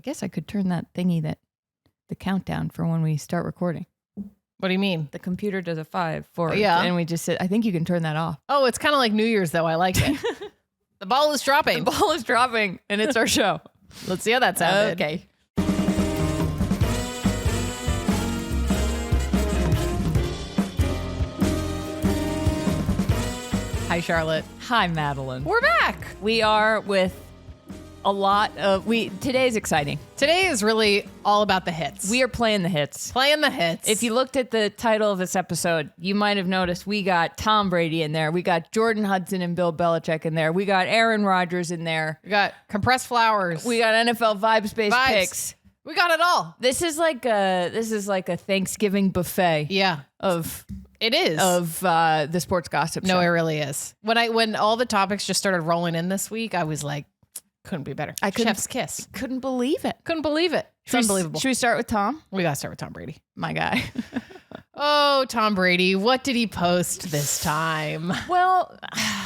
guess I could turn that thingy the countdown for when we start recording. What do you mean? The computer does a 5, 4, Yeah. and we just sit. I think you can turn that off. Oh, it's kind of like New Year's, though. I like it. The ball is dropping. The ball is dropping, and it's our show. Let's see how that sounded. Okay. Hi, Charlotte. Hi, Madeline. We're back. We are with a lot of today's exciting. Today is really all about the hits. We are playing the hits. Playing the hits. If you looked at the title of this episode, you might have noticed we got Tom Brady in there. We got Jordon Hudson and Bill Belichick in there. We got Aaron Rodgers in there. We got compressed flowers. We got NFL vibes-based picks. We got it all. This is like a Thanksgiving buffet. Yeah. It is Of the sports gossip show. No, it really is. When all the topics just started rolling in this week, I was like, couldn't be better. Chef's kiss. Couldn't believe it. Couldn't believe it. It's unbelievable. Should we start with Tom? We got to start with Tom Brady. My guy. Oh, Tom Brady. What did he post this time? Well,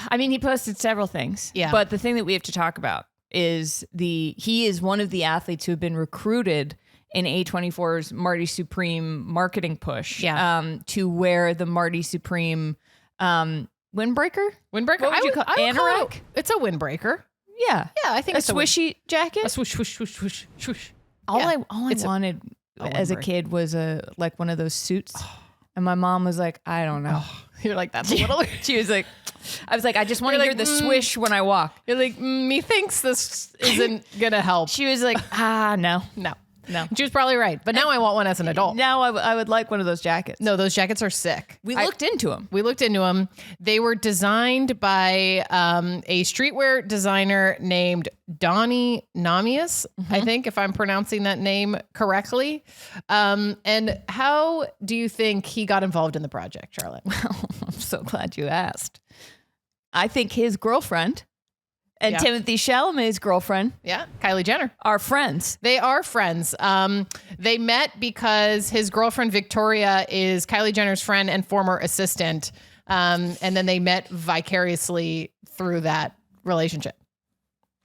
I mean, he posted several things. Yeah. But the thing that we have to talk about is he is one of the athletes who have been recruited in A24's Marty Supreme marketing push. Yeah. To wear the Marty Supreme windbreaker? Windbreaker? What would you call it? Anorak? It's a windbreaker. Yeah. Yeah, I think a it's swishy jacket. A swoosh, swoosh, swoosh, swoosh, swoosh. All I wanted as a windbreaker. kid was like one of those suits. And my mom was like, I don't know. You're like, that's a little. She was like, I was like, I just want to You're hear like, the swish when I walk. You're like, methinks this isn't going to help. She was like, no. No. She was probably right. But now I want one as an adult. Now I would like one of those jackets. No, those jackets are sick. We looked into them. We looked into them. They were designed by a streetwear designer named Donnie Namias, I think, if I'm pronouncing that name correctly. And how do you think he got involved in the project, Charlotte? Well, I'm so glad you asked. I think his girlfriend and Timothée Chalamet's girlfriend, Kylie Jenner, are friends. They are friends. They met because his girlfriend Victoria is Kylie Jenner's friend and former assistant. And then they met vicariously through that relationship.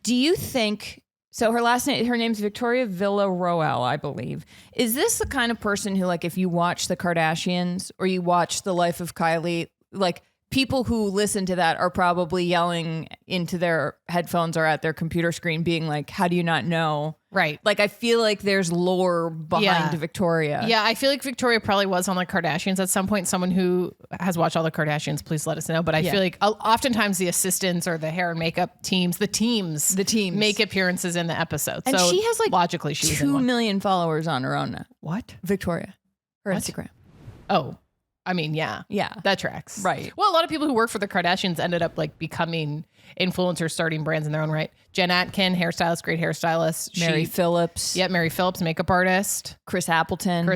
Do you think so? Her name's Victoria Villarroel, I believe. Is this the kind of person who, like, if you watch the Kardashians or you watch The Life of Kylie, like, people who listen to that are probably yelling into their headphones or at their computer screen being like, how do you not know? Right. Like, I feel like there's lore behind Victoria. Yeah, I feel like Victoria probably was on the Kardashians at some point. Someone who has watched all the Kardashians, please let us know. But I feel like oftentimes the assistants or the hair and makeup teams, the teams make appearances in the episode. And so she has like logically she's 2 million followers on her own now. What? Victoria. Her Instagram. Oh, I mean, yeah, that tracks. Right. Well, a lot of people who work for the Kardashians ended up like becoming influencers, starting brands in their own right. Jen Atkin, hairstylist, great hairstylist. Mary Phillips. Yeah, Mary Phillips, makeup artist. Chris Appleton.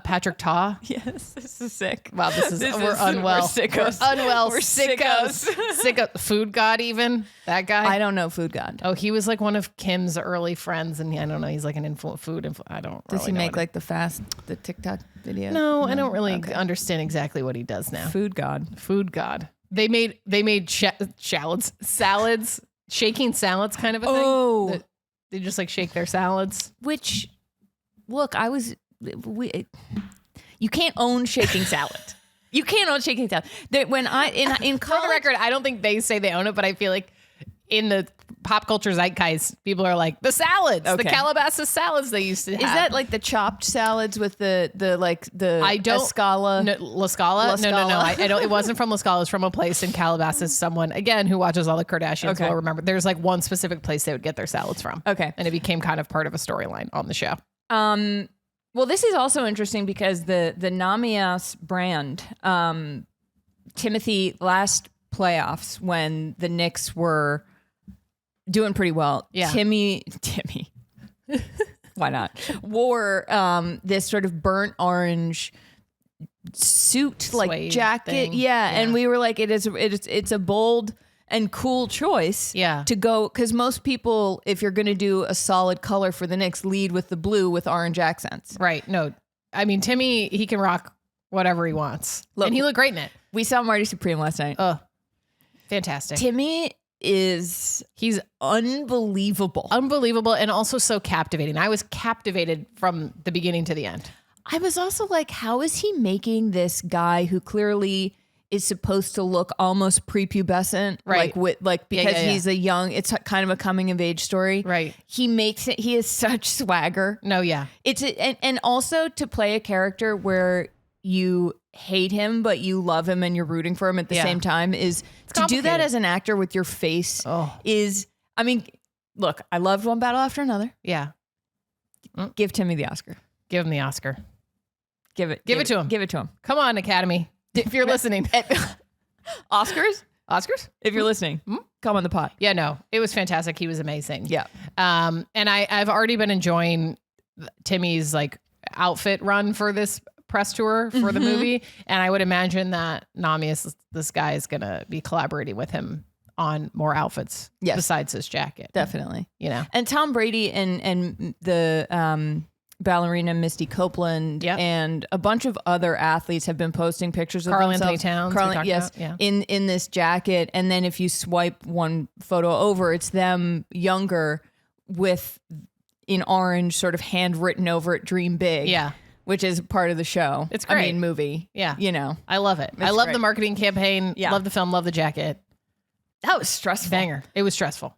Patrick Ta. Yes, this is sick. Wow, we're unwell. We're sickos. We're unwell. We're sickos. Sicko. Food God, even that guy. I don't know Food God. Oh, he was like one of Kim's early friends, and I don't know. He's like an food. I don't. Does really he know make like the TikTok videos? No, I don't really understand exactly what he does now. Food God. Food God. They made salads, shaking salads, kind of a thing. Oh, they just like shake their salads. Which, look, you can't own shaking salad. You can't own shaking salad. When in college, for the record, I don't think they say they own it, but I feel like in the pop culture zeitgeist, people are like the salads, the Calabasas salads they used to have. Is that like the chopped salads with the Escala? La Scala? No. I don't. It wasn't from La Scala. It was from a place in Calabasas. Someone, again, who watches all the Kardashians will remember. There's like one specific place they would get their salads from. Okay. And it became kind of part of a storyline on the show. Well, this is also interesting because the Namias brand, Timothy, last playoffs when the Knicks were doing pretty well. Yeah. Timmy, why not? Wore this sort of burnt orange suit, Suede like jacket. thing. Yeah. And we were like, it's a bold and cool choice to go, because most people, if you're going to do a solid color for the Knicks, lead with the blue with orange accents. Right. No, I mean, Timmy, he can rock whatever he wants. And he looked great in it. We saw Marty Supreme last night. Oh, fantastic. Timmy he's unbelievable. Unbelievable, and also so captivating. I was captivated from the beginning to the end. I was also like, how is he making this guy who clearly is supposed to look almost prepubescent, right? Because he's a young, it's kind of a coming of age story, right? He makes it. He has such swagger. No, yeah, and also to play a character where you hate him but you love him and you're rooting for him at the same time is to do that as an actor with your face. Is, I mean, look, I loved One Battle After Another. Yeah, give Timmy the Oscar. Give him the Oscar. Give it to him. Give it to him. Come on, Academy. If you're listening. Oscars? If you're listening, come on the pod. Yeah, no, it was fantastic. He was amazing. Yeah. And I've already been enjoying Timmy's like outfit run for this press tour for the movie. And I would imagine that Namias, this guy, is going to be collaborating with him on more outfits besides his jacket. Definitely. You know, and Tom Brady and the, ballerina Misty Copeland and a bunch of other athletes have been posting pictures of Karl-Anthony Towns. In this jacket. And then if you swipe one photo over, it's them younger with in orange sort of handwritten over it, "Dream Big." Yeah. Which is part of the show. It's great. I mean, movie. Yeah. You know. I love it. I love the marketing campaign. Yeah. Love the film. Love the jacket. That was stressful. Banger. It was stressful.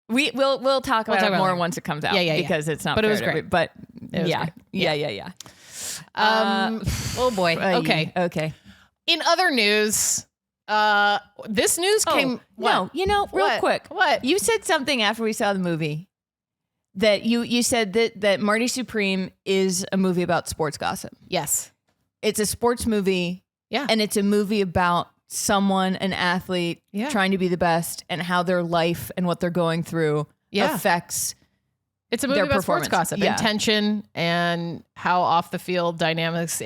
We'll talk about it more once it comes out. Yeah. Because it's not. But it was great. But yeah. Oh boy. Okay. In other news, this news came. No, real quick. What? You said something after we saw the movie that you said that Marty Supreme is a movie about sports gossip. Yes. It's a sports movie. Yeah. And it's a movie about someone, an athlete, trying to be the best and how their life and what they're going through affects it's a movie their about performance. Sports gossip and tension and how off the field dynamics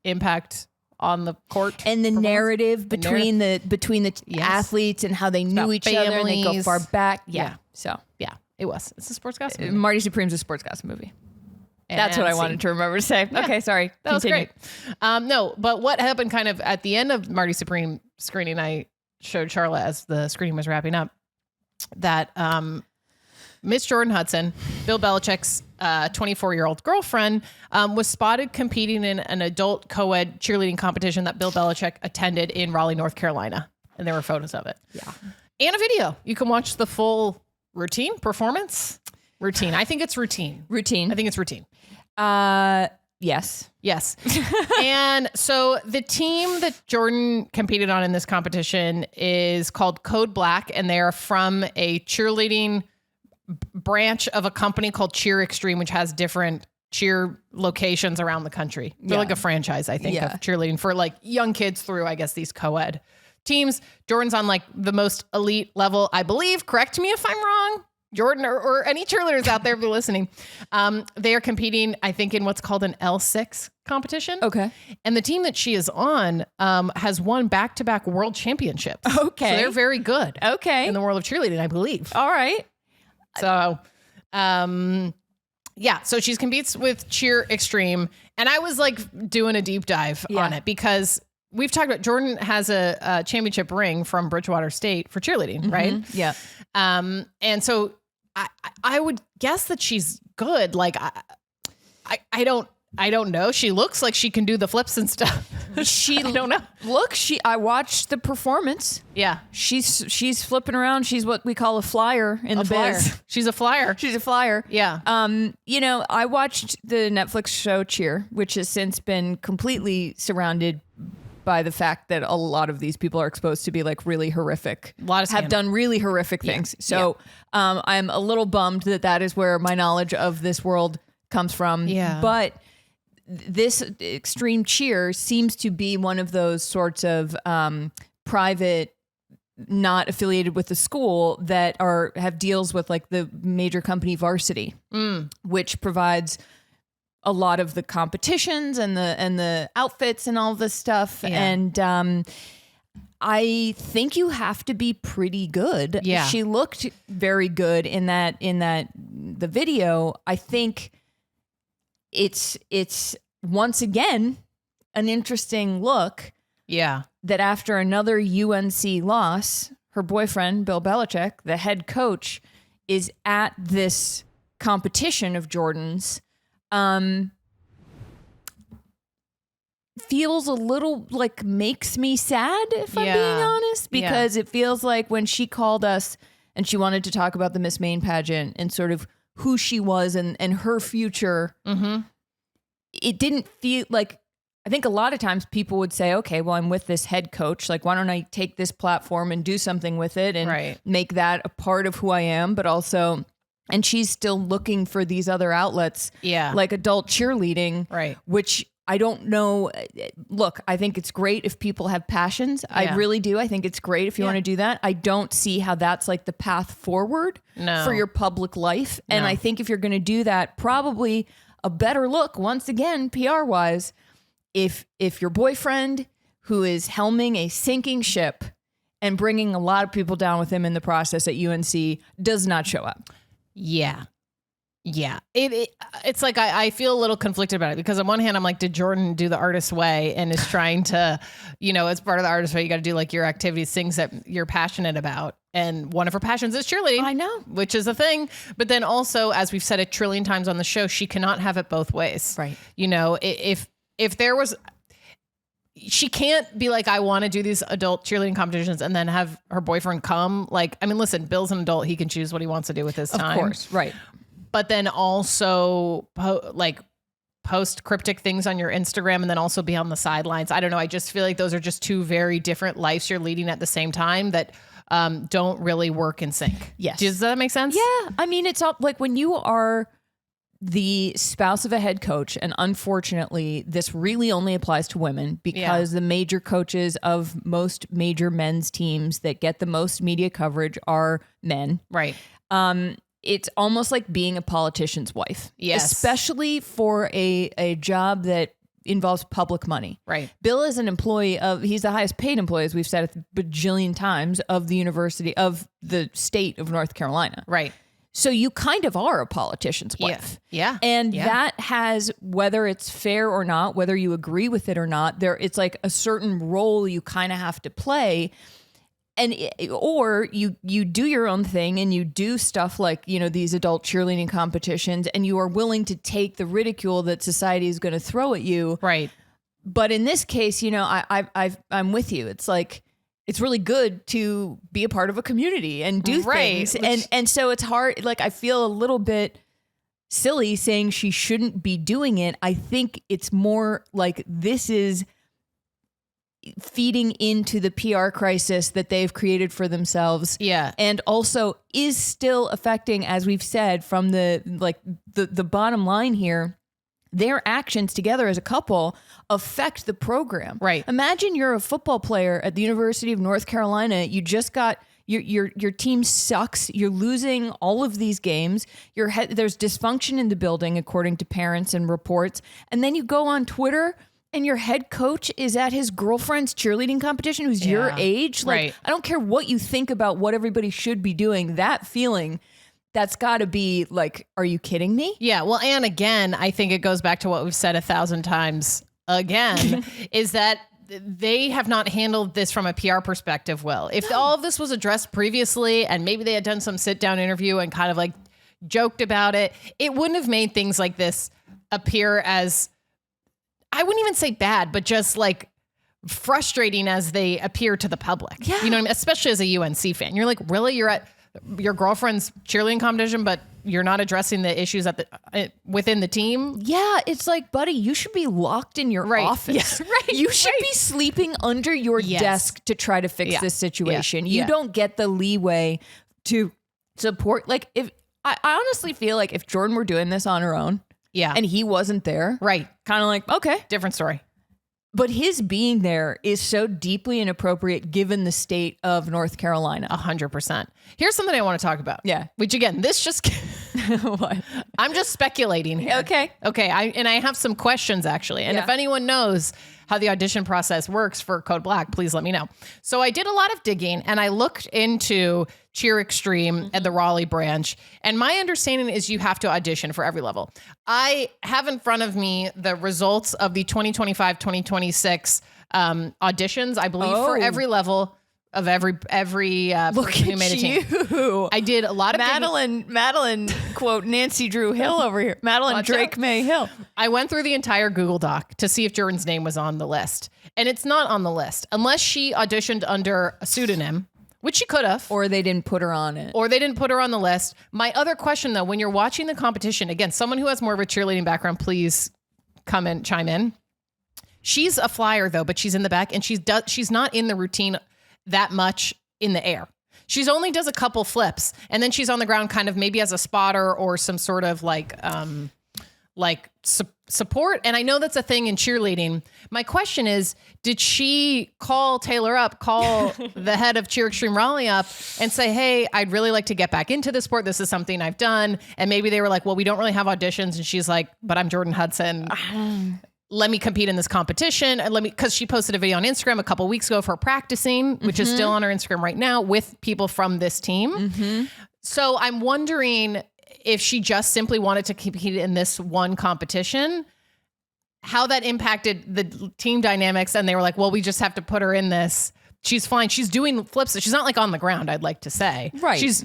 impact on the court. And the narrative between the athletes and how they knew each other and they go far back. Yeah. So it was. It's a sports gossip movie. Marty Supreme's a sports gossip movie. That's what I wanted to remember to say. Yeah. Okay, sorry. That was great. No, but what happened kind of at the end of Marty Supreme screening, I showed Charlotte as the screening was wrapping up, that Miss Jordon Hudson, Bill Belichick's 24-year-old girlfriend, was spotted competing in an adult co-ed cheerleading competition that Bill Belichick attended in Raleigh, North Carolina. And there were photos of it. Yeah. And a video. You can watch the full routine. I think it's routine. I think it's routine. Yes. And so the team that Jordon competed on in this competition is called Code Black, and they are from a cheerleading branch of a company called Cheer Extreme, which has different cheer locations around the country. They're like a franchise, I think, of cheerleading for like young kids through, I guess, these co-ed teams. Jordan's on like the most elite level, I believe. Correct me if I'm wrong, Jordon, or any cheerleaders out there if you're listening. They are competing, I think, in what's called an L6 competition. Okay. And the team that she is on has won back-to-back world championships. Okay. So they're very good. Okay. In the world of cheerleading, I believe. All right. So, so she competes with Cheer Extreme. And I was like doing a deep dive on it because we've talked about Jordon has a championship ring from Bridgewater State for cheerleading, right? Yeah. And so I would guess that she's good. Like I don't know. She looks like she can do the flips and stuff. I don't know. Look, I watched the performance. Yeah. She's flipping around. She's what we call a flyer in the biz. She's a flyer. She's a flyer. Yeah. I watched the Netflix show Cheer, which has since been completely surrounded by the fact that a lot of these people are exposed to be like really horrific, have done really horrific things. So I'm a little bummed that is where my knowledge of this world comes from. Yeah. But this Extreme Cheer seems to be one of those sorts of private, not affiliated with the school that have deals with like the major company Varsity, which provides a lot of the competitions and the outfits and all this stuff. Yeah. And I think you have to be pretty good. Yeah. She looked very good in the video. I think it's once again an interesting look. Yeah. That after another UNC loss, her boyfriend, Bill Belichick, the head coach, is at this competition of Jordan's, feels a little like makes me sad, if I'm being honest, because it feels like when she called us and she wanted to talk about the Miss Maine pageant and sort of who she was and her future, it didn't feel like, I think a lot of times people would say, okay, well, I'm with this head coach. Like, why don't I take this platform and do something with it and make that a part of who I am? But also, and she's still looking for these other outlets, like adult cheerleading, which I don't know. Look, I think it's great if people have passions. I really do. I think it's great if you want to do that. I don't see how that's like the path forward for your public life. And I think if you're going to do that, probably a better look, once again, PR wise, if your boyfriend, who is helming a sinking ship and bringing a lot of people down with him in the process at UNC, does not show up. Yeah. It's like I feel a little conflicted about it, because on one hand, I'm like, did Jordon do the artist way and is trying to, as part of the artist way, you got to do like your activities, things that you're passionate about. And one of her passions is cheerleading. I know. Which is a thing. But then also, as we've said a trillion times on the show, she cannot have it both ways. Right. If there was, she can't be like, I want to do these adult cheerleading competitions and then have her boyfriend come. Like, I mean, listen, Bill's an adult. He can choose what he wants to do with his time. Of course. Right. But then also post cryptic things on your Instagram and then also be on the sidelines. I don't know. I just feel like those are just two very different lives you're leading at the same time that don't really work in sync. Yes. Does that make sense? Yeah. I mean, it's all like when you are the spouse of a head coach, and unfortunately, this really only applies to women because the major coaches of most major men's teams that get the most media coverage are men. Right. It's almost like being a politician's wife. Yes. Especially for a job that involves public money. Right. Bill is an employee he's the highest paid employee, as we've said a bajillion times, of the state of North Carolina. Right. So you kind of are a politician's wife. Yeah. And that has, whether it's fair or not, whether you agree with it or not, it's like a certain role you kind of have to play. And or you do your own thing and you do stuff like, these adult cheerleading competitions, and you are willing to take the ridicule that society is going to throw at you. Right. But in this case, I'm with you. It's like, it's really good to be a part of a community and do things. And so it's hard. Like, I feel a little bit silly saying she shouldn't be doing it. I think it's more like this is feeding into the PR crisis that they've created for themselves. Yeah. And also is still affecting, as we've said, from the bottom line here, their actions together as a couple affect the program. Right. Imagine you're a football player at the University of North Carolina. You just got your team sucks. You're losing all of these games. There's dysfunction in the building, according to parents and reports. And then you go on Twitter and your head coach is at his girlfriend's cheerleading competition who's your age. Like, I don't care what you think about what everybody should be doing. That feeling, that's got to be like, are you kidding me? Yeah. Well, and again, I think it goes back to what we've said 1,000 times again, is that they have not handled this from a PR perspective well. If all of this was addressed previously and maybe they had done some sit down interview and kind of like joked about it, it wouldn't have made things like this appear as, I wouldn't even say bad, but just like frustrating as they appear to the public. Yeah. You know what I mean? Especially as a UNC fan. You're like, really? You're at your girlfriend's cheerleading competition, but you're not addressing the issues within the team? Yeah, it's like, buddy, you should be locked in your office. Yeah, right. You should be sleeping under your desk to try to fix this situation. You don't get the leeway to support. Like, if I honestly feel like if Jordon were doing this on her own, and he wasn't there, right? Kind of like, okay, different story. But his being there is so deeply inappropriate given the state of North Carolina. 100%. Here's something I want to talk about. Yeah. Which again, this just... What? I'm just speculating here. Okay. I have some questions actually. And if anyone knows how the audition process works for Code Black, please let me know. So I did a lot of digging and I looked into Cheer Extreme at the Raleigh branch. And my understanding is you have to audition for every level. I have in front of me the results of the 2025-2026 auditions, I believe, for every level. of every person who made a team. You. I did a lot of Madeline, quote, Nancy Drew Hill over here. Madeline Drake May Hill. I went through the entire Google Doc to see if Jordan's name was on the list. And it's not on the list unless she auditioned under a pseudonym, which she could have. Or they didn't put her on it. Or they didn't put her on the list. My other question, though, when you're watching the competition, again, someone who has more of a cheerleading background, please come and chime in. She's a flyer, though, but she's in the back, and she's not in the routine that much in the air. She's only does a couple flips, and then she's on the ground kind of maybe as a spotter or some sort of support. And I know that's a thing in cheerleading. My question is, did she call Taylor up, call the head of Cheer Extreme Raleigh up and say, hey, I'd really like to get back into the sport. This is something I've done. And maybe they were like, well, we don't really have auditions. And she's like, but I'm Jordon Hudson. Let me compete in this competition. And because she posted a video on Instagram a couple weeks ago of her practicing, which is still on her Instagram right now with people from this team. So I'm wondering if she just simply wanted to compete in this one competition, how that impacted the team dynamics. And they were like, well, we just have to put her in this. She's fine. She's doing flips. She's not like on the ground, I'd like to say. Right. She's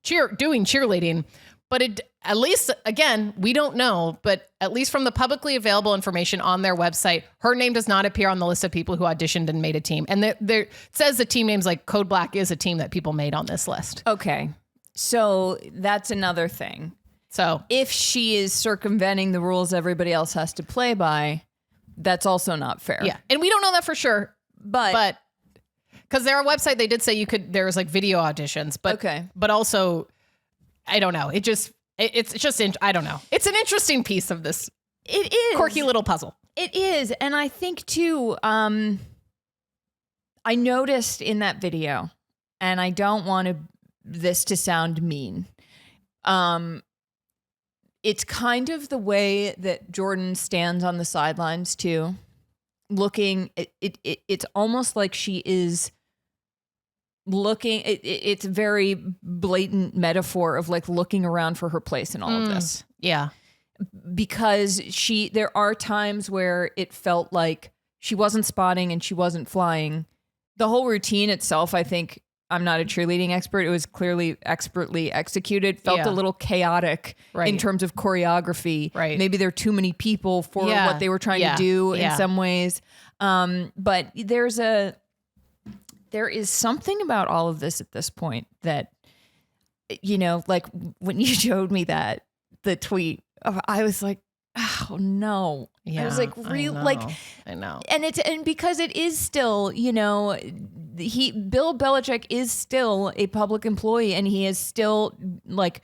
doing cheerleading. But at least, again, we don't know, but at least from the publicly available information on their website, her name does not appear on the list of people who auditioned and made a team. And it says the team names like Code Black is a team that people made on this list. Okay. So that's another thing. So if she is circumventing the rules everybody else has to play by, that's also not fair. Yeah. And we don't know that for sure. But because their website, they did say there was like video auditions, but also, I don't know. I don't know. It's an interesting piece of this. It is quirky little puzzle. It is. And I think too, I noticed in that video, and I don't want this to sound mean. It's kind of the way that Jordan stands on the sidelines too, looking. It's almost like she is looking. It's a very blatant metaphor of like looking around for her place in all of this. Yeah, because there are times where it felt like she wasn't spotting and she wasn't flying. The whole routine itself, I think. I'm not a cheerleading expert. It was clearly expertly executed. Felt a little chaotic in terms of choreography. Right. Maybe there are too many people for what they were trying to do in some ways. But there is something about all of this at this point that, like when you showed me the tweet, I was like, oh no. Yeah, I was like, I know. And because it is still, Bill Belichick is still a public employee, and he is still like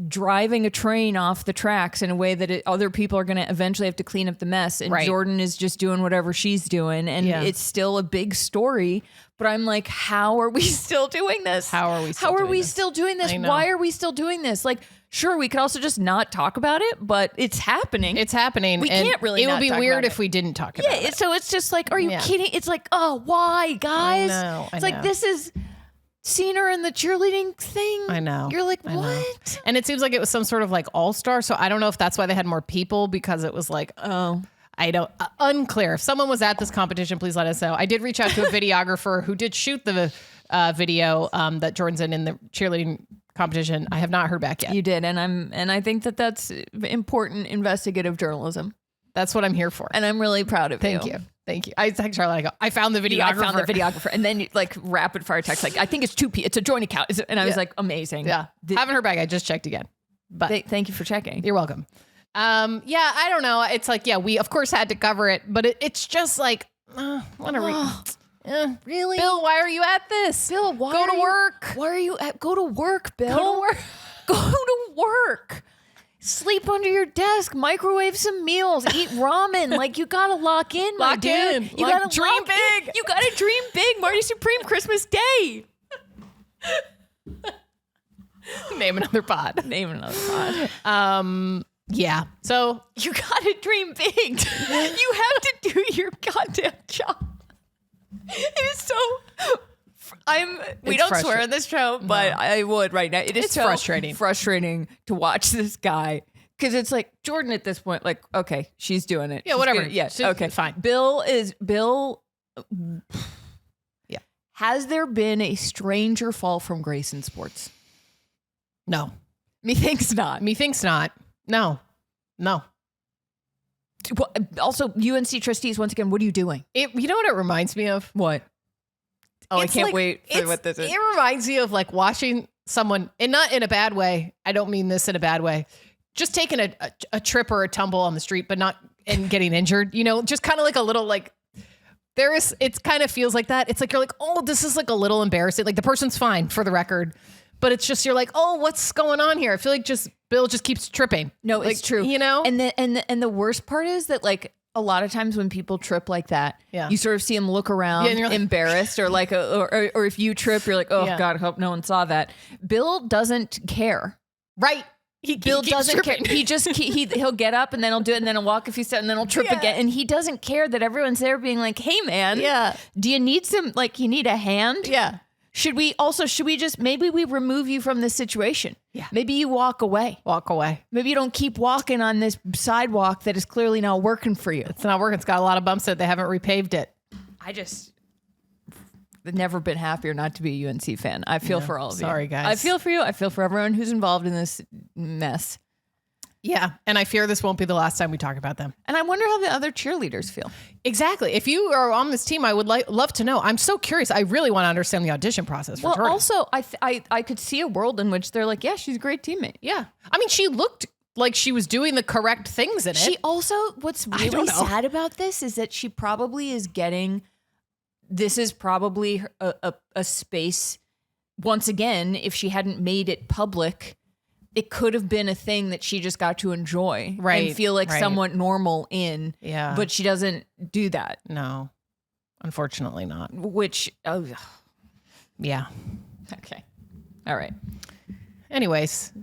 driving a train off the tracks in a way that other people are going to eventually have to clean up the mess. And Jordan is just doing whatever she's doing. And it's still a big story. But I'm like, how are we still doing this? How are we still doing this? Why are we still doing this? Like, sure, we could also just not talk about it, but it's happening. It's happening. We can't really. It would be weird if we didn't talk about it. Yeah. So it's just like, are you kidding? It's like, oh, why, guys? I know. This is seen her in the cheerleading thing. I know. You're like, what? And it seems like it was some sort of like all-star. So I don't know if that's why they had more people, because it was like, unclear. If someone was at this competition, please let us know. I did reach out to a videographer who did shoot the video that Jordan's in the cheerleading competition. I have not heard back yet. You did. And I think that's important investigative journalism. That's what I'm here for. And I'm really proud of you. Thank you. I text Charlotte. I found the videographer. And then like rapid fire text, like, I think it's 2 p. It's a joint account. And I was like, amazing. Yeah. Haven't heard back. I just checked again. But thank you for checking. You're welcome. I don't know. It's like, we of course had to cover it, but it's just like, what are we? Really? Bill, why are you at this? Bill, go to work. Why are you go to work, Bill? Go to work. Go to work. Sleep under your desk, microwave some meals, eat ramen. Like, you gotta lock in, my dude. You gotta dream big. You gotta dream big. Marty Supreme, Christmas Day. Name another pod. Yeah. So you gotta dream big. You have to do your goddamn job. It is so. We don't swear on this show, but I would right now. It's so frustrating to watch this guy, because it's like Jordan at this point, like, okay, she's doing it. Yeah, whatever. Okay, fine. Bill Has there been a stranger fall from grace in sports? No. Methinks not. Methinks not. No. Well, also, UNC trustees, once again, what are you doing? You know what it reminds me of? What? Oh, I can't wait for what this is. It reminds me of like watching someone, and not in a bad way. I don't mean this in a bad way. Just taking a trip or a tumble on the street, but not and getting injured. You know, just kind of like a little like it kind of feels like that. It's like you're like, oh, this is like a little embarrassing. Like the person's fine for the record, but it's just you're like, oh, what's going on here? I feel like Bill just keeps tripping. No, like, it's true. You know, and the worst part is that like a lot of times when people trip like that, you sort of see them look around, and you're like, embarrassed, or like, or if you trip, you're like, oh God, I hope no one saw that. Bill doesn't care, right? Bill doesn't care. He'll get up and then he'll do it and then he'll walk a few steps and then he'll trip again. And he doesn't care that everyone's there being like, hey man, do you need some, like you need a hand? Yeah. Should we just, maybe we remove you from this situation? Yeah. Maybe you walk away. Maybe you don't keep walking on this sidewalk that is clearly not working for you. It's not working. It's got a lot of bumps in it. They haven't repaved it. I've never been happier not to be a UNC fan. I feel for all of you. Sorry, guys. I feel for you. I feel for everyone who's involved in this mess. Yeah. And I fear this won't be the last time we talk about them. And I wonder how the other cheerleaders feel. Exactly. If you are on this team, I would love to know. I'm so curious. I really want to understand the audition process for Jordan. Also, I could see a world in which they're like, yeah, she's a great teammate. Yeah. I mean, she looked like she was doing the correct things in it. She also, what's really sad about this is that she probably is getting... This is probably a space, once again, if she hadn't made it public, it could have been a thing that she just got to enjoy and feel like somewhat normal in. Yeah. But she doesn't do that. No, unfortunately not. Which, yeah. Okay. All right. Anyways,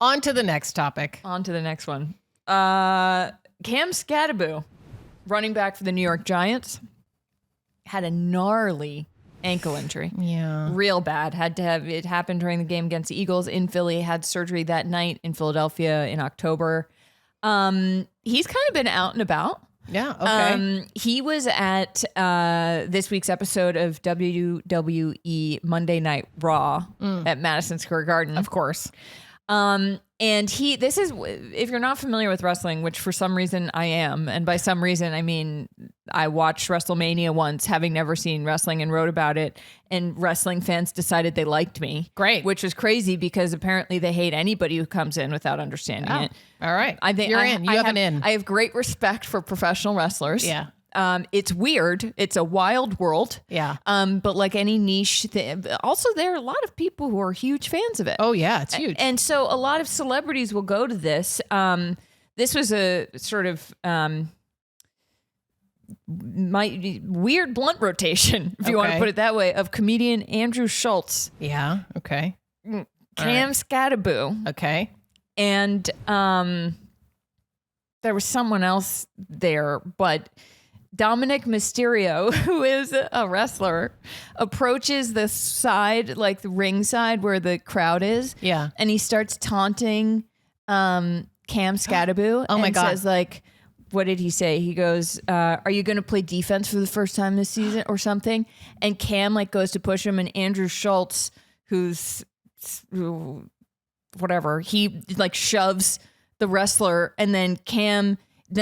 on to the next topic. On to the next one. Cam Skattebo, running back for the New York Giants, had a gnarly ankle injury. Yeah. Real bad. Had to have it happen during the game against the Eagles in Philly. Had surgery that night in Philadelphia in October. He's kind of been out and about. Yeah. Okay. He was at this week's episode of WWE Monday Night Raw at Madison Square Garden. Of course. And this is, if you're not familiar with wrestling, which for some reason I am, and by some reason, I mean, I watched WrestleMania once, having never seen wrestling, and wrote about it, and wrestling fans decided they liked me. Great. Which was crazy because apparently they hate anybody who comes in without understanding it. All right. I think you're in. You have an in. I have great respect for professional wrestlers. Yeah. It's weird. It's a wild world. Yeah. But like any niche thing, also there are a lot of people who are huge fans of it. Oh yeah, it's huge. And so a lot of celebrities will go to this. This was a sort of my weird blunt rotation, if you want to put it that way, of comedian Andrew Schultz. Yeah. Okay. Cam Skattebo. Okay. And there was someone else there, but Dominic Mysterio, who is a wrestler, approaches the side, like the ring side where the crowd is. Yeah. And he starts taunting Cam Skattebo. Oh my God. Says like, what did he say? He goes, are you going to play defense for the first time this season or something? And Cam like goes to push him, and Andrew Schultz, who's whatever, he like shoves the wrestler, and then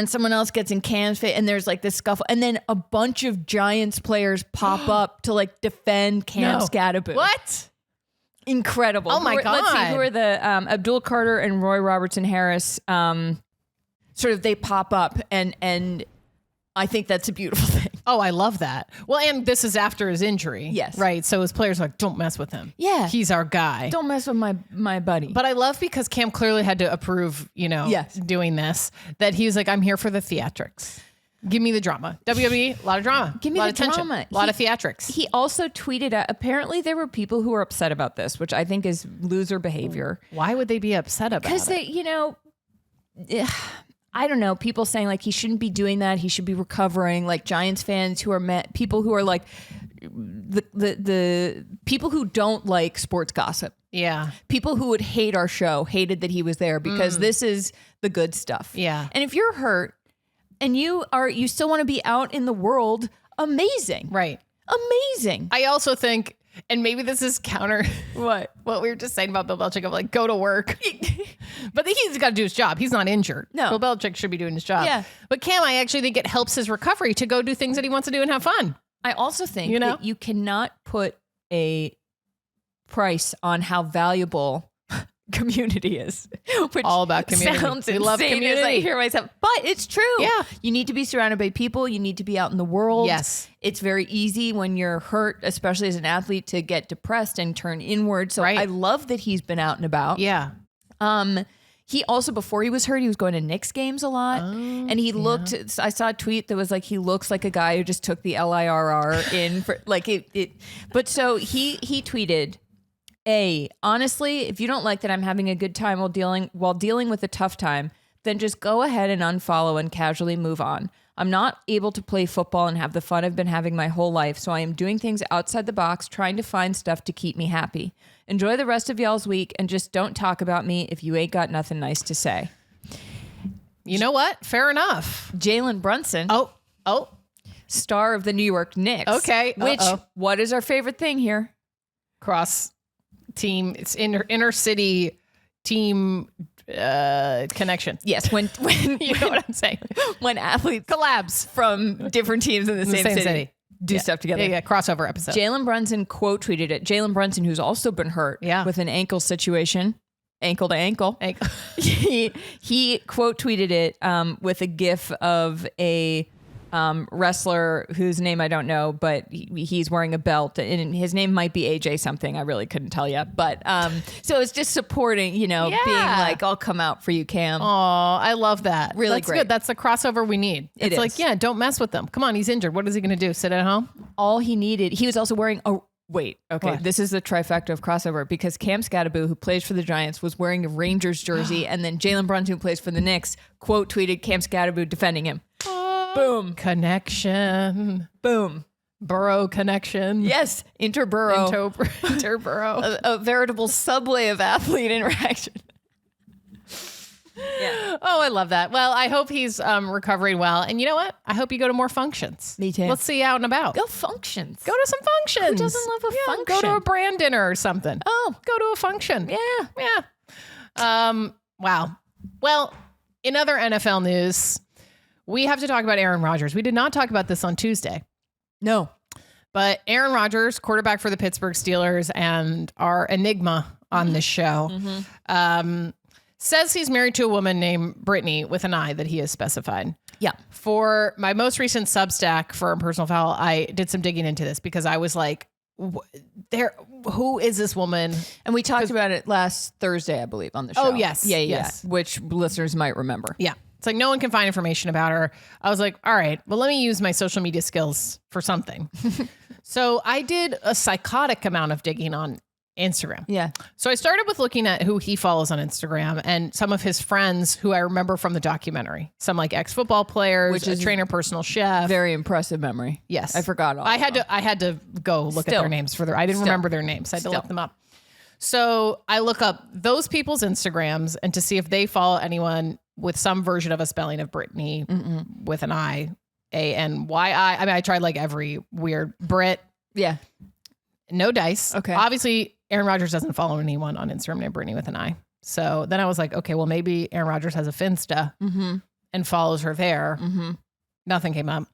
someone else gets in Cam's face, and there's like this scuffle, and then a bunch of Giants players pop up to like defend Cam Skattebo. What? Incredible. Oh my God. Let's see, who are the Abdul Carter and Roy Robertson Harris? Sort of they pop up, and I think that's a beautiful thing. Oh, I love that. Well, and this is after his injury. Yes. Right. So his players are like, don't mess with him. Yeah. He's our guy. Don't mess with my buddy. But I love, because Cam clearly had to approve, doing this, that he was like, I'm here for the theatrics. Give me the drama. WWE, a lot of drama. Give me a lot the of tension, drama. A lot of theatrics. He also tweeted out, apparently there were people who were upset about this, which I think is loser behavior. Why would they be upset about it? Because I don't know, people saying like he shouldn't be doing that, he should be recovering, like Giants fans who are people who are like the people who don't like sports gossip. Yeah. People who would hate our show hated that he was there because this is the good stuff. Yeah. And if you're hurt and you still want to be out in the world, amazing. Right. Amazing. I also think, and maybe this is counter What? what we were just saying about Bill Belichick of like, go to work. But he's got to do his job. He's not injured. No. Bill Belichick should be doing his job. Yeah. But Cam, I actually think it helps his recovery to go do things that he wants to do and have fun. I also think You know? that you cannot put a price on how valuable community is. Which All about community. Sounds We insane love as I community. hear myself, but it's true. Yeah. You need to be surrounded by people. You need to be out in the world. Yes. It's very easy when you're hurt, especially as an athlete, to get depressed and turn inward. So Right. I love that he's been out and about. Yeah. He also, before he was hurt, he was going to Knicks games a lot. And he looked, I saw a tweet that was like, he looks like a guy who just took the LIRR in for like it. But so he tweeted, honestly, if you don't like that I'm having a good time while dealing with a tough time, then just go ahead and unfollow and casually move on. I'm not able to play football and have the fun I've been having my whole life, so I am doing things outside the box, trying to find stuff to keep me happy. Enjoy the rest of y'all's week and just don't talk about me if you ain't got nothing nice to say. You know what? Fair enough. Jalen Brunson, Oh. star of the New York Knicks. Okay. Which, what is our favorite thing here? Cross team. It's inner city team connection. Yes, when You know what I'm saying? when athletes Collabs from different teams in the same city do stuff together. Yeah, crossover episode. Jalen Brunson quote tweeted it. Jalen Brunson, who's also been hurt with an ankle situation, ankle to ankle. He quote tweeted it with a gif of a wrestler whose name I don't know, but he's wearing a belt, and his name might be AJ something. I really couldn't tell you, but so it's just supporting, being like, I'll come out for you, Cam. Oh, I love that. Really That's great. good. That's the crossover we need. It's is. like, don't mess with them. Come on, he's injured. What is he going to do? Sit at home? All he needed, he was also wearing a. Wait, okay. What? This is the trifecta of crossover because Cam Skattebo, who plays for the Giants, was wearing a Rangers jersey, and then Jalen Brunson, who plays for the Knicks, quote tweeted Cam Skattebo defending him. Boom. Connection. Boom. Borough connection. Yes, interborough. Interborough. a veritable subway of athlete interaction. Yeah. Oh, I love that. Well, I hope he's recovering well. And you know what? I hope you go to more functions. Me too. Let's see you out and about. Go functions. Go to some functions. Who doesn't love a function? Go to a brand dinner or something. Oh. Go to a function. Yeah. Wow. Well, in other NFL news, we have to talk about Aaron Rodgers. We did not talk about this on Tuesday. No. But Aaron Rodgers, quarterback for the Pittsburgh Steelers and our enigma on this show, says he's married to a woman named Brittani with an I that he has specified. Yeah. For my most recent Substack for Personal Foul, I did some digging into this because I was like, who is this woman? And we talked about it last Thursday, I believe, on the show. Oh, yes. Yeah. Yes. Which listeners might remember. Yeah. It's like no one can find information about her. I was like, all right, well, let me use my social media skills for something. So I did a psychotic amount of digging on Instagram. Yeah. So I started with looking at who he follows on Instagram and some of his friends who I remember from the documentary. Some like ex-football players, Which is a trainer, personal chef. Very impressive memory. Yes. I forgot all I of had them. to I had to go look at Still. their names for I didn't Still. remember their names. I had to Still. look them up. So I look up those people's Instagrams and to see if they follow anyone with some version of a spelling of Brittany with an I, A-N-Y-I. I mean, I tried like every weird Brit. Yeah. No dice. Okay. Obviously, Aaron Rodgers doesn't follow anyone on Instagram named Brittany with an I. So then I was like, okay, well, maybe Aaron Rodgers has a Finsta and follows her there. Nothing came up.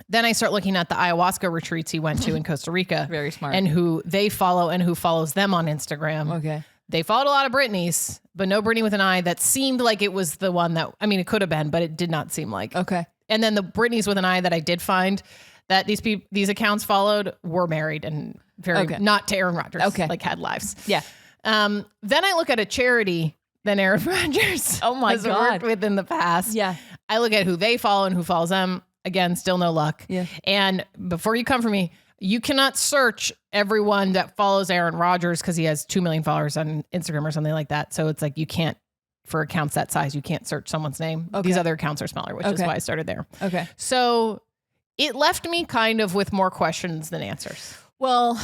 Then I start looking at the ayahuasca retreats he went to in Costa Rica. Very smart. And who they follow and who follows them on Instagram. Okay. They followed a lot of Britneys, but no Brittany with an I that seemed like it was the one that, I mean, it could have been, but it did not seem like. Okay. And then the Britneys with an I that I did find that these accounts followed were married and very not to Aaron Rodgers. Okay. Like had lives. Yeah. Then I look at a charity that Aaron Rodgers has worked with in the past. Yeah. I look at who they follow and who follows them. Again, still no luck. Yeah. And before you come for me, you cannot search everyone that follows Aaron Rodgers because he has 2 million followers on Instagram or something like that. So it's like you can't, for accounts that size, you can't search someone's name. Okay. These other accounts are smaller, which is why I started there. Okay. So it left me kind of with more questions than answers. Well,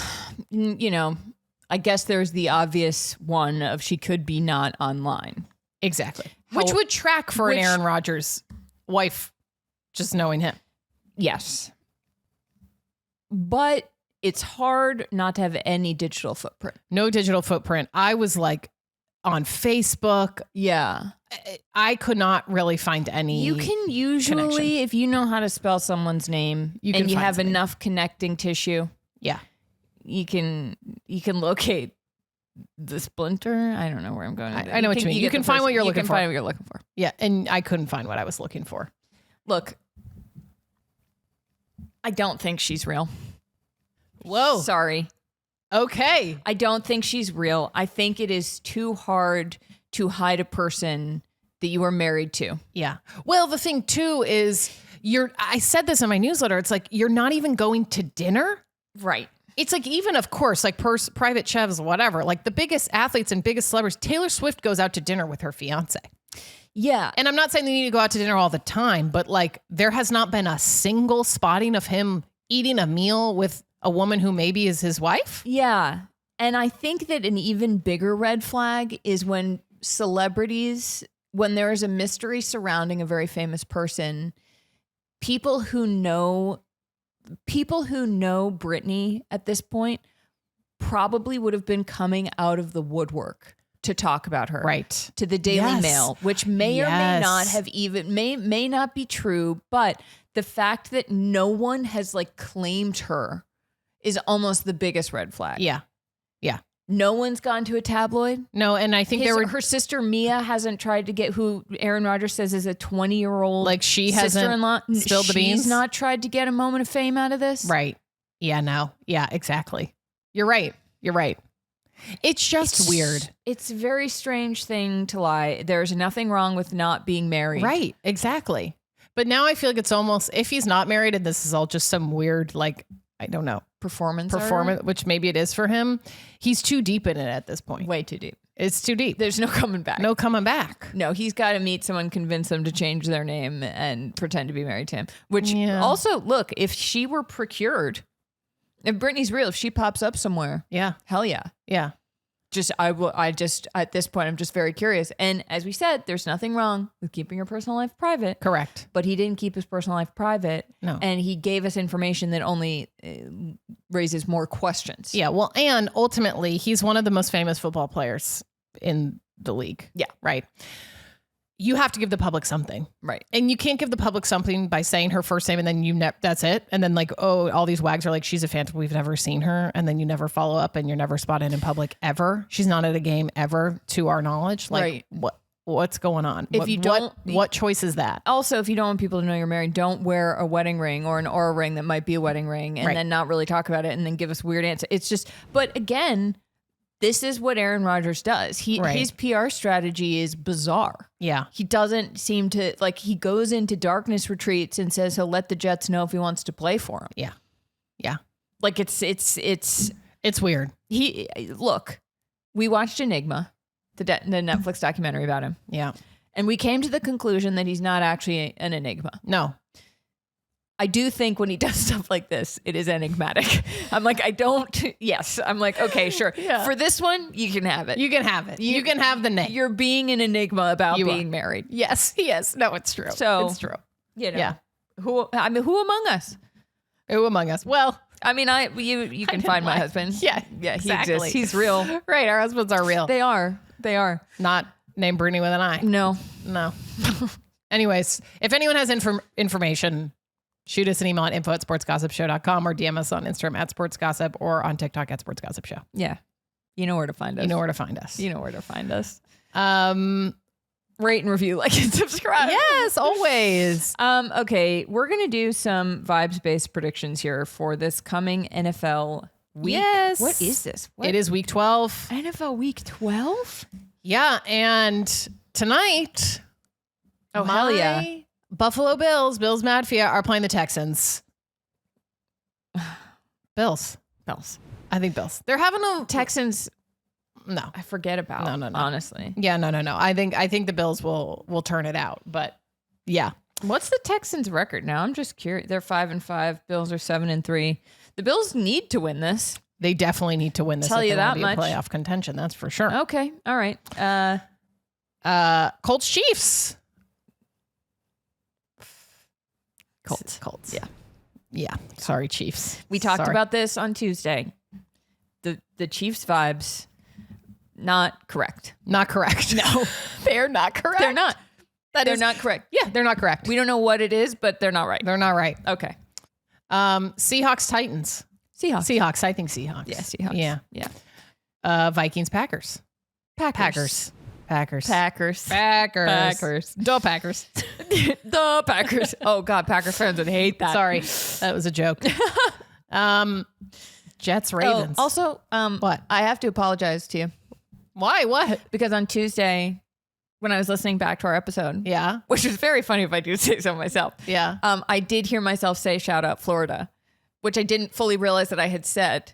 I guess there's the obvious one of she could be not online. Exactly. Which would track for an Aaron Rodgers wife, just knowing him. Yes. but it's hard not to have any digital footprint. No digital footprint. I was like on Facebook. Yeah. I could not really find any. You can usually, connection. if you know how to spell someone's name You and can you find have something. enough connecting tissue, Yeah. you can locate the splinter. I don't know where I'm going. I know what you mean. You get can the find person. what you're You looking can for. find what you're looking for. Yeah. And I couldn't find what I was looking for. Look, I don't think she's real. Whoa. Sorry. Okay. I don't think she's real. I think it is too hard to hide a person that you are married to. Yeah. Well, the thing too is I said this in my newsletter. It's like, you're not even going to dinner. Right. It's like, even of course, like private chefs, whatever, like the biggest athletes and biggest celebrities, Taylor Swift goes out to dinner with her fiance. Yeah. And I'm not saying they need to go out to dinner all the time, but like there has not been a single spotting of him eating a meal with a woman who maybe is his wife. Yeah. And I think that an even bigger red flag is when celebrities, when there is a mystery surrounding a very famous person, people who know Brittany at this point probably would have been coming out of the woodwork to talk about her. Right. To the Daily Yes. Mail, which may or may Yes. not have even may not be true, but the fact that no one has like claimed her is almost the biggest red flag. Yeah. Yeah. No one's gone to a tabloid. No, and I think Her sister Mia hasn't tried to get who Aaron Rodgers says is a 20-year-old like she hasn't sister-in-law. spilled the beans. She's not tried to get a moment of fame out of this. Right. Yeah, no. Yeah, exactly. You're right. You're right. It's just weird. It's a very strange thing to lie. There's nothing wrong with not being married. Right. Exactly. But now I feel like it's almost, if he's not married and this is all just some weird, like, I don't know, Performance, which maybe it is for him. He's too deep in it at this point. way too deep. It's too deep. There's no coming back. No coming back. No, he's got to meet someone, convince them to change their name and pretend to be married to him. Which Yeah. also, look, if she were procured, if Brittany's real, if she pops up somewhere, Yeah. hell yeah. Yeah. At this point, I'm just very curious. And as we said, there's nothing wrong with keeping your personal life private. Correct. But he didn't keep his personal life private. No. And he gave us information that only raises more questions. Yeah. Well, and ultimately, he's one of the most famous football players in the league. Yeah. Right. You have to give the public something. Right. And you can't give the public something by saying her first name and then that's it. And then like, oh, all these wags are like, she's a phantom. We've never seen her. And then you never follow up and you're never spotted in public ever. She's not at a game ever to our knowledge. Like Right. what's going on? If you don't- what choice is that? Also, if you don't want people to know you're married, don't wear a wedding ring or an aura ring that might be a wedding ring and Right. then not really talk about it and then give us weird answers. It's just, but again, this is what Aaron Rodgers does. Right. His PR strategy is bizarre. Yeah. He doesn't seem to, like, he goes into darkness retreats and says he'll let the Jets know if he wants to play for him. Yeah. Yeah. Like it's weird. Look, we watched Enigma, the Netflix documentary about him. Yeah. And we came to the conclusion that he's not actually an enigma. No. I do think when he does stuff like this, it is enigmatic. I'm like, I'm like, okay, sure. Yeah. For this one, you can have it. You can have it. You can have the name. You're being an enigma about You being are. married. Yes. Yes. No, it's true. So it's true. You know, Yeah. who among us? Who among us? Well, I mean, you can find my husband. Yeah. Yeah, he exactly. exists. He's real. Right. Our husbands are real. They are. Not named Brittany with an I. No. No. Anyways, if anyone has information, shoot us an email at info@sportsgossipshow.com or DM us on Instagram @sportsgossip or on TikTok @sportsgossipshow. Yeah. You know where to find us. You know where to find us. You know where to find us. Rate and review, like and subscribe. Yes, always. Okay, we're gonna do some vibes-based predictions here for this coming NFL week. Yes. What is this? It is week 12. NFL week 12? Yeah, and tonight, Oh, hell yeah. Buffalo Bills Mafia are playing the Texans. Bills. I think Bills. They're having a Texans. No. I forget about. No. Honestly. Yeah, no. I think the Bills will turn it out, but yeah. What's the Texans' record now? I'm just curious. They're 5-5. Bills are 7-3. The Bills need to win this. They definitely need to win this. Tell if you they want that to be much. in playoff contention. That's for sure. Okay. All right. Colts Chiefs. Colts. Colts. Yeah. Yeah. Sorry, Chiefs. We talked Sorry. about this on Tuesday. The Chiefs vibes, not correct. Not correct. No, they're not correct. they're not. They're not correct. Yeah, they're not correct. We don't know what it is, but they're not right. They're not right. Okay. Seahawks, Titans. Seahawks. Seahawks. I think Seahawks. Yeah, Seahawks. Yeah. Yeah. Vikings, Packers. Packers. Packers. Packers. Packers. Duh, Packers. The Packers. Oh God, Packers fans would hate that. Sorry, that was a joke. Jets, Ravens. Oh, also, What? I have to apologize to you Why? What? because on Tuesday, when I was listening back to our episode, Yeah. which is very funny if I do say so myself, Yeah. I did hear myself say "shout out Florida," which I didn't fully realize that I had said.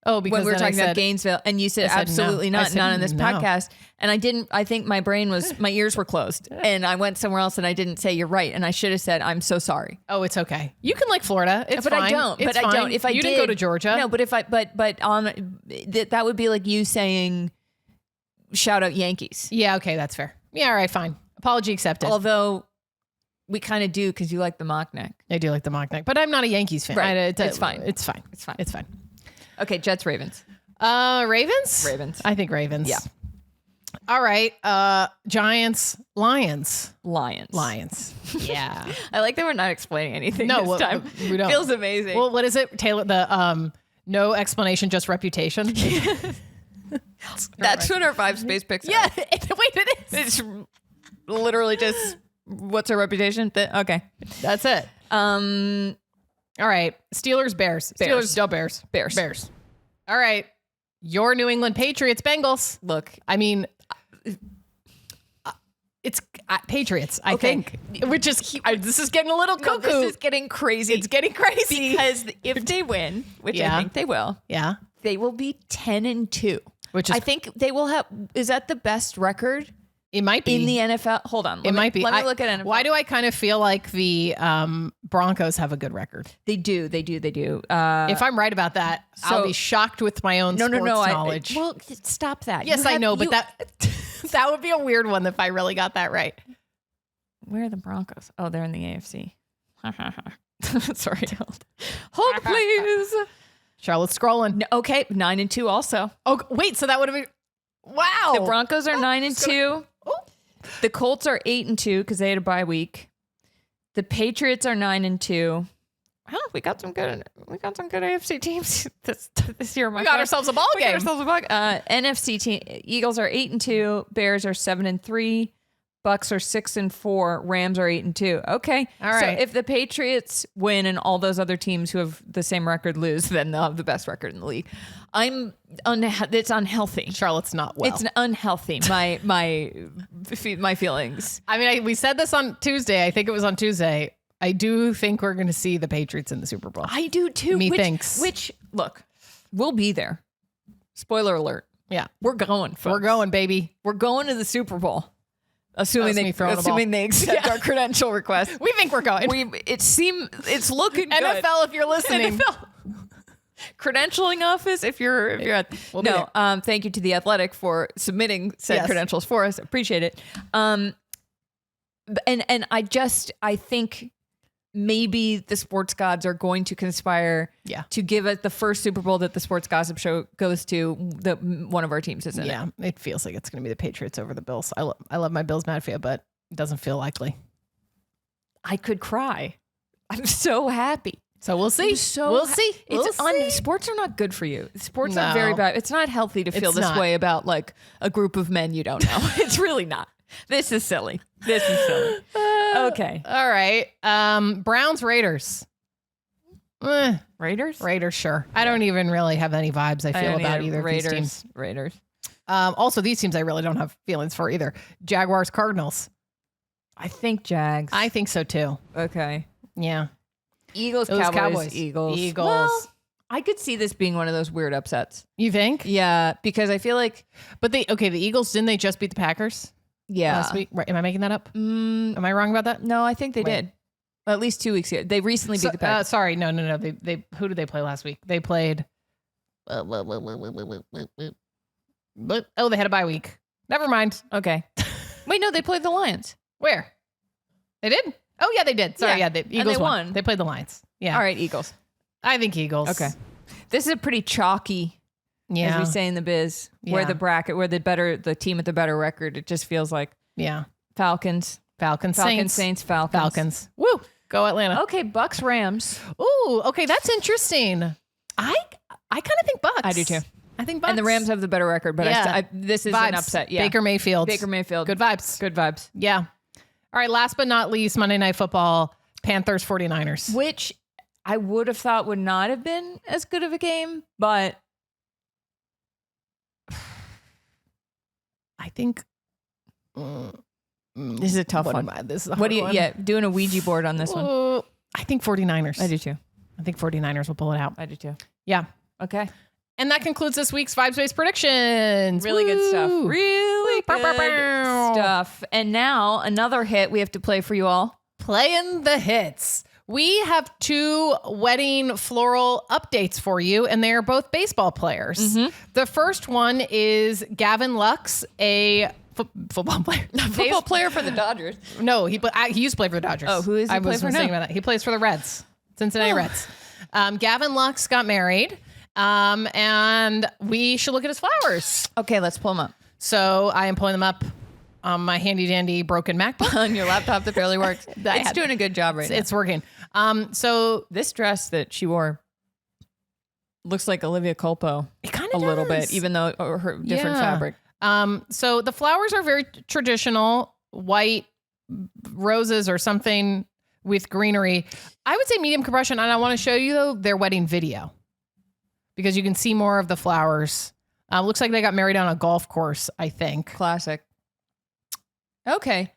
Oh, because When we were then I talking about said- Gainesville, and you said I said absolutely no. I not, said not on this no. podcast. And I didn't, I think my ears were closed and I went somewhere else and I didn't say you're right. And I should have said, I'm so sorry. Oh, it's okay. You can like Florida. It's But fine. I don't. It's But I fine. don't. If I you did, didn't go to Georgia. No, but if I, but that would be like you saying, shout out Yankees. Yeah. Okay, that's fair. Yeah. All right. Fine. Apology accepted. Although we kind of do because you like the mock neck. I do like the mock neck, but I'm not a Yankees fan. Right. It's fine. It's fine. It's fine. It's fine. Okay, Jets, Ravens. Ravens. Ravens. I think Ravens. Yeah. All right. Giants. Lions. Lions. Yeah. I like that we're not explaining anything No, this time. we don't. Feels amazing. Well, what is it? Taylor, the no explanation, just reputation. That's what our 5 space picks are. Yeah. Wait, it is. It's literally just what's our reputation? Okay. That's it. All right. Steelers, Bears. Bears. Steelers, Bears. Bears. Bears. All right. Your New England Patriots, Bengals. Look, I mean, it's Patriots, I think. Which is, this is getting a little cuckoo. this is getting crazy. It's getting crazy. Because if they win, which Yeah. I think they will, Yeah. they will be 10-2. Which is, I think they will have. Is that the best record it might be. in the NFL? Hold on. It might be. Let me look at NFL. Why do I kind of feel like the Broncos have a good record? They do. If I'm right about that, I'll be shocked with my own sports knowledge. Well, stop that. Yes, I know, but that would be a weird one if I really got that right. Where are the Broncos? Oh, they're in the AFC. Sorry. Hold please. Charlotte's scrolling. No, okay, 9-2 also. Oh, wait, so that would have been, wow. The Broncos are 9-2. The Colts are 8-2 because they had a bye week. The Patriots are 9-2. Well, we got some good AFC teams this year. We got ourselves a ball game. NFC team. Eagles are 8-2. Bears are 7-3. Bucks are 6-4. Rams are 8-2. Okay. All right. So if the Patriots win and all those other teams who have the same record lose, then they'll have the best record in the league. It's unhealthy. Charlotte's not well. It's unhealthy. My feelings. I mean, we said this on Tuesday. I think it was on Tuesday. I do think we're going to see the Patriots in the Super Bowl. I do too. Methinks. Which look, we'll be there. Spoiler alert. Yeah. We're going, folks. We're going, baby. We're going to the Super Bowl. Assuming me throwing the ball. they accept our credential request. We think we're going. It's looking good. NFL, if you're listening. NFL. Credentialing office, if you're at We'll be there. thank you to the Athletic for submitting said credentials for us. Appreciate it. And I think maybe the sports gods are going to conspire to give it the first Super Bowl that the Sports Gossip Show goes to. One of our teams is in it. It feels like it's going to be the Patriots over the Bills. I love my Bills Mafia, but it doesn't feel likely. I could cry. I'm so happy. So we'll see. We'll see. Sports are not good for you. Sports are very bad. It's not healthy to feel this way about like a group of men you don't know. It's really not. This is silly. Okay. All right. Browns, Raiders. Raiders, sure. I don't even really have any vibes I feel about either of these teams. Raiders. Also, these teams I really don't have feelings for either. Jaguars, Cardinals. I think Jags. I think so too. Okay. Yeah. Eagles, It was Cowboys, Eagles. Well, I could see this being one of those weird upsets. You think? Yeah, because I feel like, But the Eagles, didn't they just beat the Packers last week? Right. Am I making that up? Am I wrong about that? No, I think they did. At least 2 weeks ago. They recently beat the Packers. Sorry, no. They who did they play last week? They played. But they had a bye week. Never mind. Okay. Wait, no, they played the Lions. Where? They did? Oh yeah, they did. Sorry, Yeah. the And Eagles they won. They played the Lions. Yeah. All right, Eagles. I think Eagles. Okay. This is a pretty chalky, as we say in the biz, where the bracket, where the team with the better record, it just feels like Falcons, Saints, Falcons. Woo! Go Atlanta. Okay, Bucks, Rams. Ooh, okay, that's interesting. I kind of think Bucks. I do too. I think Bucks. And the Rams have the better record, but this is an upset. Yeah. Baker Mayfield. Good vibes. Good vibes. Yeah. All right, last but not least, Monday Night Football, Panthers 49ers. Which I would have thought would not have been as good of a game, but I think this is a tough one. This is a hard one. Yeah, doing a Ouija board on this one. I think 49ers. I do too. I think 49ers will pull it out. I do too. Yeah. Okay. And that concludes this week's Vibes-Based Predictions. Really good stuff. Really good stuff. And now another hit we have to play for you all. Playing the hits. We have 2 wedding floral updates for you, and they are both baseball players. Mm-hmm. The first one is Gavin Lux, a football player. Football player for the Dodgers. No, he used to play for the Dodgers. Oh, who is he? I was thinking about that. He plays for the Reds, Cincinnati Reds. Gavin Lux got married, and we should look at his flowers. Okay, let's pull them up. So I am pulling them up on my handy dandy broken MacBook. On your laptop that barely works. It's doing a good job right now. It's working. So this dress that she wore looks like Olivia Culpo a little bit, even though her different fabric. So the flowers are very traditional, white roses or something with greenery. I would say medium compression, and I want to show you though their wedding video because you can see more of the flowers. Looks like they got married on a golf course, I think. Classic. Okay.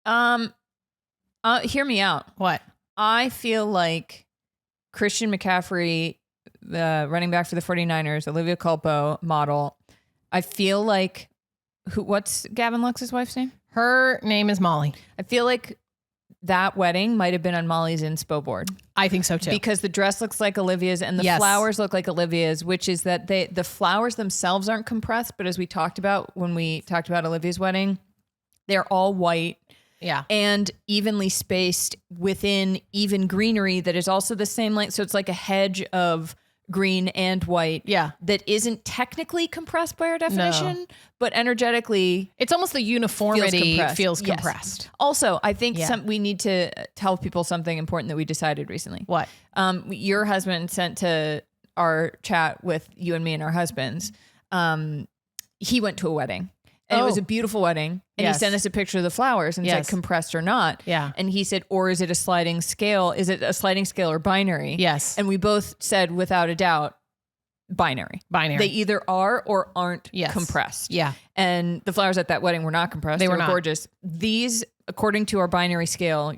Hear me out. What? I feel like Christian McCaffrey, the running back for the 49ers, Olivia Culpo model. I feel like what's Gavin Lux's wife's name? Her name is Molly. I feel like that wedding might have been on Molly's inspo board. I think so too. Because the dress looks like Olivia's and the flowers look like Olivia's, which is that the flowers themselves aren't compressed, but as we talked about when we talked about Olivia's wedding, they're all white. Yeah. And evenly spaced within even greenery that is also the same length. So it's like a hedge of green and white. Yeah. That isn't technically compressed by our definition, but energetically it's almost the uniformity feels compressed. Yes. Also, I think we need to tell people something important that we decided recently. What? Your husband sent to our chat with you and me and our husbands. He went to a wedding. And it was a beautiful wedding. And he sent us a picture of the flowers and said compressed or not. Yeah. And he said, or is it a sliding scale? Is it a sliding scale or binary? Yes. And we both said without a doubt, binary. They either are or aren't compressed. Yeah. And the flowers at that wedding were not compressed. They were not gorgeous. These, according to our binary scale,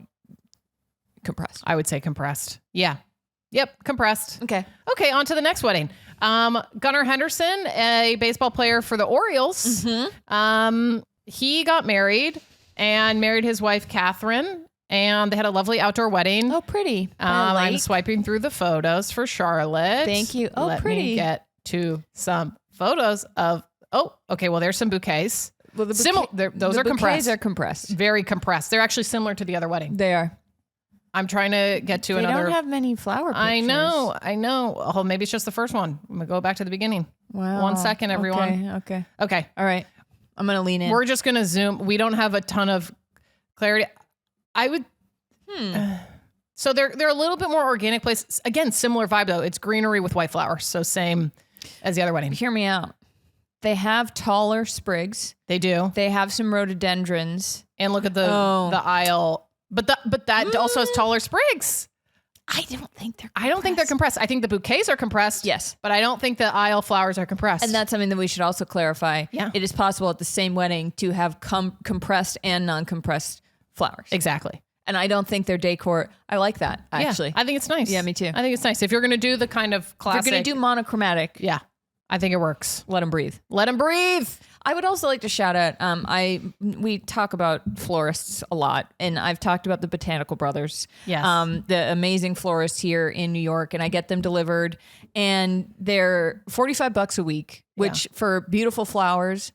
compressed. I would say compressed. Yeah. Yep. Compressed. Okay. Okay. On to the next wedding. Gunnar Henderson, a baseball player for the Orioles. Mm-hmm. He got married and married his wife, Catherine, and they had a lovely outdoor wedding. Oh, pretty. I'm swiping through the photos for Charlotte. Thank you. Oh, Let me get to some photos of, okay. Well, there's some bouquets. Well, those are compressed. Bouquets are compressed. Very compressed. They're actually similar to the other wedding. They are. I'm trying to get to another. They don't have many flower pictures. I know. Oh, maybe it's just the first one. I'm going to go back to the beginning. Wow. 1 second, everyone. Okay. All right. I'm going to lean in. We're just going to zoom. We don't have a ton of clarity. I would. So they're a little bit more organic place. Again, similar vibe though. It's greenery with white flowers. So same as the other wedding. Hear me out. They have taller sprigs. They do. They have some rhododendrons. And look at the aisle. But that also has taller sprigs. I don't think they're compressed. I don't think they're compressed. I think the bouquets are compressed. Yes. But I don't think the aisle flowers are compressed. And that's something that we should also clarify. Yeah. It is possible at the same wedding to have compressed and non-compressed flowers. Exactly. And I don't think their decor, I like that, actually. Yeah, I think it's nice. Yeah, me too. I think it's nice. If you're going to do the kind of classic. If you're going to do monochromatic. Yeah. I think it works. Let them breathe. Let them breathe. I would also like to shout out, we talk about florists a lot, and I've talked about the Botanical Brothers. Yes. The amazing florists here in New York, and I get them delivered, and they're $45 a week, which for beautiful flowers,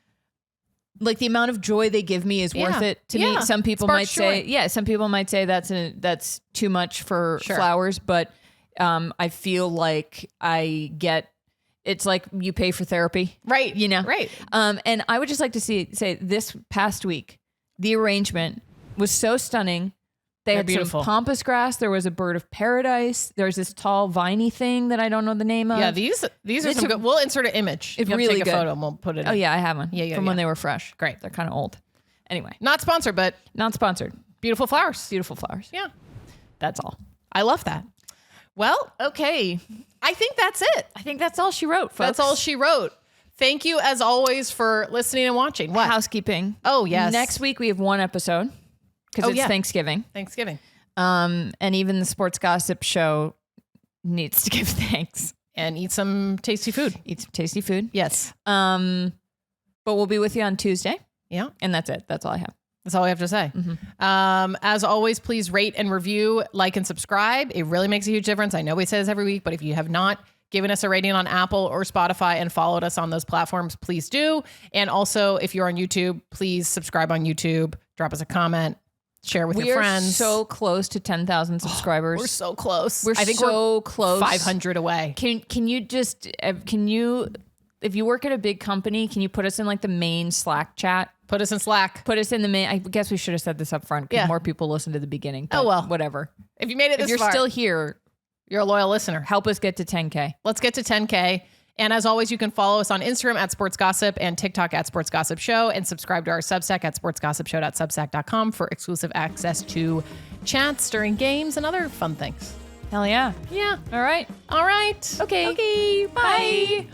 like the amount of joy they give me is worth it to me. Some people might say, some people might say that's too much for flowers, but I feel like it's like you pay for therapy. Right. You know? Right. And I would just like to say this past week, the arrangement was so stunning. They had beautiful. Some pampas grass. There was a bird of paradise. There's this tall viney thing that I don't know the name of. Yeah, these are some good. We'll insert an image. It's really take a good. photo and we'll put it in. Oh yeah, I have one. From when they were fresh. Great. They're kind of old. Anyway. Not sponsored, but not sponsored. Beautiful flowers. Beautiful flowers. Yeah. That's all. I love that. Well, okay. I think that's it. I think that's all she wrote, folks. That's all she wrote. Thank you as always for listening and watching. What? Housekeeping. Oh, yes. Next week we have one episode because it's Thanksgiving. Thanksgiving. And even the Sports Gossip Show needs to give thanks. And eat some tasty food. Eat some tasty food. Yes. But we'll be with you on Tuesday. Yeah. And that's it. That's all I have. That's all I have to say. Mm-hmm. As always, please rate and review, like and subscribe. It really makes a huge difference. I know we say this every week, but if you have not given us a rating on Apple or Spotify and followed us on those platforms, please do. And also, if you're on YouTube, please subscribe on YouTube. Drop us a comment. Share with your friends. We are so close to 10,000 subscribers. We're so close. I think we're close. 500 away. Can you if you work at a big company, can you put us in like the main Slack chat? Put us in Slack. Put us in the main. I guess we should have said this up front because more people listen to the beginning. Oh, well. Whatever. If you made it this far. If you're still here, you're a loyal listener. Help us get to 10K. Let's get to 10K. And as always, you can follow us on Instagram at Sports Gossip and TikTok at Sports Gossip Show, and subscribe to our Substack at sportsgossipshow.substack.com for exclusive access to chats during games and other fun things. Hell yeah. Yeah. All right. All right. Okay. Okay. Bye.